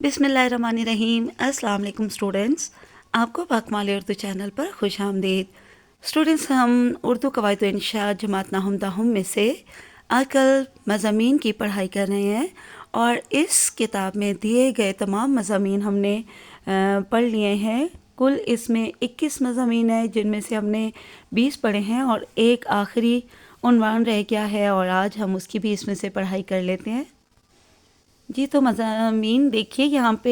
बिस्मिल्लाहिर्रहमानिर्रहीम। अस्सलाम वालेकुम स्टूडेंट्स, आपको पाकमाल उर्दू चैनल पर खुश आमदीद। स्टूडेंट्स, हम उर्दू कवायद व इंशा जमात नाहुम दाहुम में से आजकल मज़ामीन की पढ़ाई कर रहे हैं और इस किताब में दिए गए तमाम मज़ामीन हमने पढ़ लिए हैं। कुल इसमें 21 मज़ामीन है, जिनमें से हमने 20 पढ़े हैं और एक आखिरी उन्वान रह गया है और आज हम उसकी भी इसमें से पढ़ाई कर लेते हैं। जी, तो मज़ामीन देखिए यहाँ पे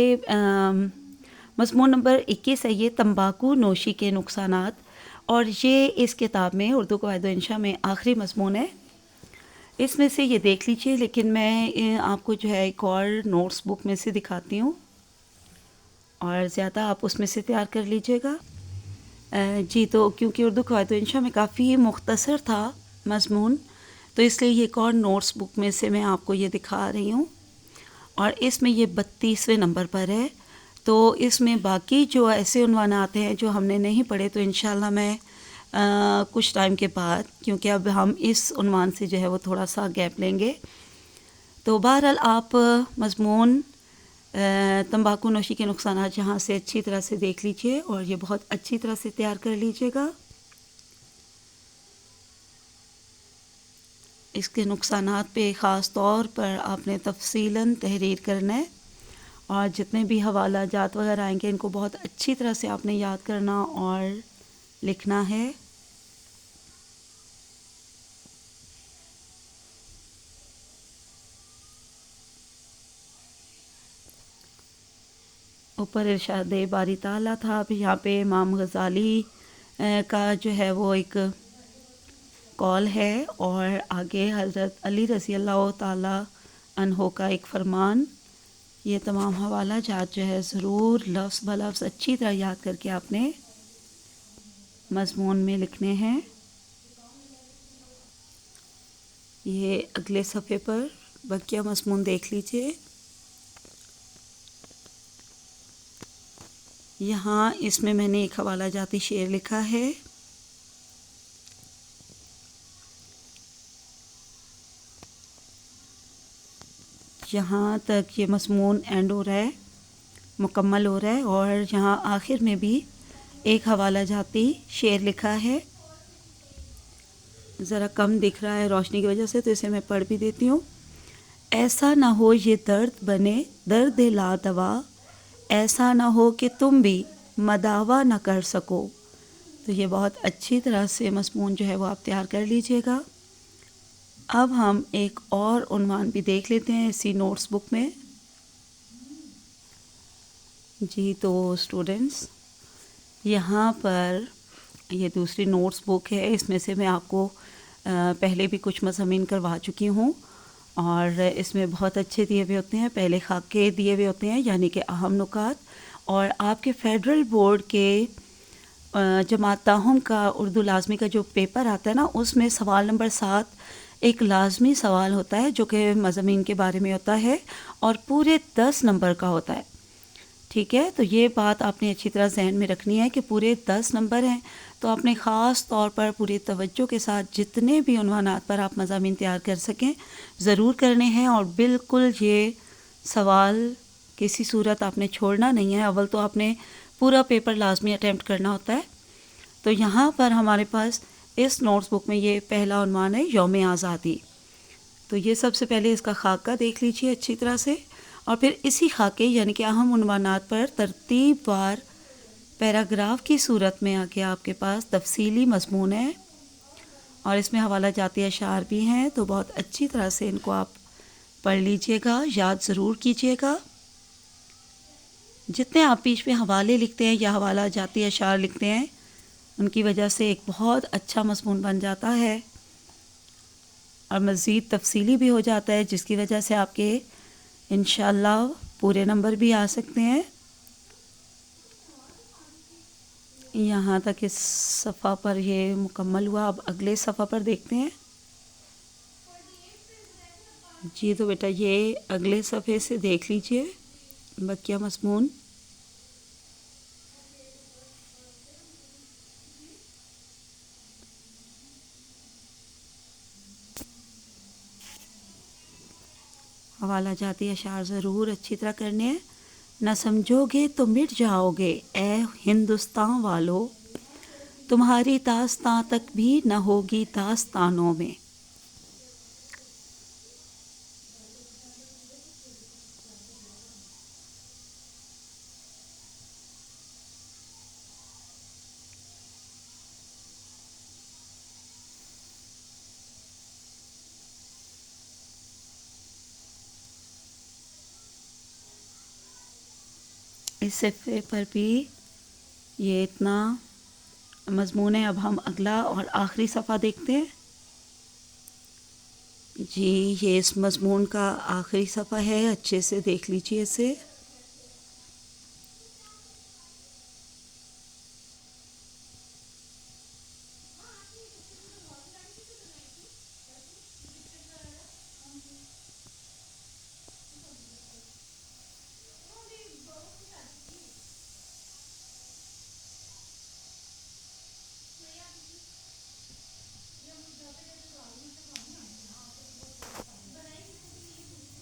मज़मून नंबर 21 है ये तंबाकू नोशी के नुकसानात, और ये इस किताब में उर्दू कवायद व इंशा में आखिरी मज़मून है। इसमें से ये देख लीजिए, लेकिन मैं आपको जो है एक और नोट्स बुक में से दिखाती हूँ और ज़्यादा आप उसमें से तैयार कर लीजिएगा। जी, तो क्योंकि उर्दू कवायद व इंशा में काफ़ी मुख्तसर था मज़मून, तो इसलिए ये एक और नोट्स बुक में से मैं आपको ये दिखा रही हूँ और इसमें ये 32वें नंबर पर है। तो इसमें बाकी जो ऐसे उन्वान आते हैं जो हमने नहीं पढ़े, तो इंशाल्लाह मैं कुछ टाइम के बाद, क्योंकि अब हम इस उन्वान से जो है वो थोड़ा सा गैप लेंगे। तो बहरहाल आप मज़मून तंबाकू नोशी के नुकसान जहाँ से अच्छी तरह से देख लीजिए और ये बहुत अच्छी तरह से तैयार कर लीजिएगा। इसके नुकसानात पे ख़ास तौर पर आपने तफसीलन तहरीर करना है और जितने भी हवाला जात वगैरह आएंगे इनको बहुत अच्छी तरह से आपने याद करना और लिखना है। ऊपर इरशाद बारी ताला था, अब यहाँ पे इमाम गज़ाली का जो है वो एक कॉल है और आगे हज़रत अली रज़ी अल्लाह ताला अन्हो का एक फ़रमान। ये तमाम हवाला जात जो है ज़रूर लफ्ज़ ब लफ्ज़ अच्छी तरह याद करके आपने मज़मून में लिखने हैं। ये अगले सफ़े पर बकिया मज़मून देख लीजिए। यहाँ इसमें मैंने एक हवाला जाती शेर लिखा है। यहाँ तक ये मज़मून एंड हो रहा है, मुकम्मल हो रहा है, और यहाँ आखिर में भी एक हवाला जाती शेर लिखा है। ज़रा कम दिख रहा है रोशनी की वजह से, तो इसे मैं पढ़ भी देती हूँ। ऐसा ना हो ये दर्द बने दर्द ला दवा, ऐसा ना हो कि तुम भी मदावा न कर सको। तो ये बहुत अच्छी तरह से मज़मून जो है वो आप तैयार कर लीजिएगा। अब हम एक और उन्वान भी देख लेते हैं इसी नोट्स बुक में। जी, तो स्टूडेंट्स, यहाँ पर ये दूसरी नोट्स बुक है। इसमें से मैं आपको पहले भी कुछ मज़ामीन करवा चुकी हूँ और इसमें बहुत अच्छे दिए हुए होते हैं। पहले खाके दिए हुए होते हैं, यानी कि अहम नुकात, और आपके फेडरल बोर्ड के जमात ताहुम का उर्दू लाजमी का जो पेपर आता है ना, उसमें सवाल नंबर 7 एक लाजमी सवाल होता है जो कि मज़ामीन के बारे में होता है और पूरे 10 नंबर का होता है। ठीक है, तो ये बात आपने अच्छी तरह जहन में रखनी है कि पूरे 10 नंबर हैं, तो आपने ख़ास तौर पर पूरी तवज्जो के साथ जितने भी उन्वानात पर आप मज़ामीन तैयार कर सकें ज़रूर करने हैं। और बिल्कुल ये सवाल किसी सूरत आपने छोड़ना नहीं है। अव्वल तो आपने पूरा पेपर लाजमी अटैम्प्ट करना होता है। तो यहाँ पर हमारे पास इस नोट्स बुक में ये पहला उन्वान है, यौम आज़ादी। तो ये सबसे पहले इसका खाका देख लीजिए अच्छी तरह से, और फिर इसी खाके यानी कि अहम उन्वानात पर तरतीबवार पैराग्राफ की सूरत में आके आपके पास तफसीली मज़मून है और इसमें हवाला जाती अशार भी हैं। तो बहुत अच्छी तरह से इनको आप पढ़ लीजिएगा, याद ज़रूर कीजिएगा। जितने आप बीच में हवाले लिखते हैं या हवाला जाती अशार लिखते हैं, उनकी वजह से एक बहुत अच्छा मज़मून बन जाता है और मज़ीद तफसीली भी हो जाता है, जिसकी वजह से आपके इंशाअल्लाह पूरे नंबर भी आ सकते हैं। यहाँ तक इस सफ़ा पर ये मुकम्मल हुआ। अब अगले सफ़ा पर देखते हैं। जी, तो बेटा ये अगले सफ़े से देख लीजिए बकिया मज़मून। हवाला जाती अशार ज़रूर अच्छी तरह करने हैं न समझोगे तो मिट जाओगे ए हिंदुस्तान वालों, तुम्हारी दास्तां तक भी न होगी दास्तानों में। इस सफ़े पर भी ये इतना मज़मून है। अब हम अगला और आखिरी सफ़ा देखते हैं। जी, ये इस मज़मून का आखिरी सफ़ा है, अच्छे से देख लीजिए इसे।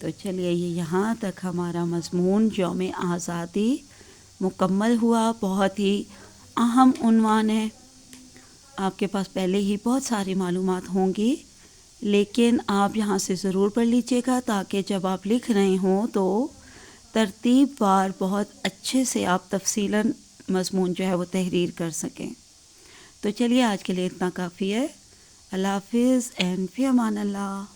तो चलिए, ये यहाँ तक हमारा मज़मून यौम आज़ादी मुकम्मल हुआ। बहुत ही अहम उन्वान है। आपके पास पहले ही बहुत सारी मालूमात होंगी, लेकिन आप यहाँ से ज़रूर पढ़ लीजिएगा ताकि जब आप लिख रहे हों तो तरतीबवार बहुत अच्छे से आप तफ़सीलन मज़मून जो है वो तहरीर कर सकें। तो चलिए, आज के लिए इतना काफ़ी है। अल्लाह हाफ़िज़ एंड फ़ी अमान अल्लाह।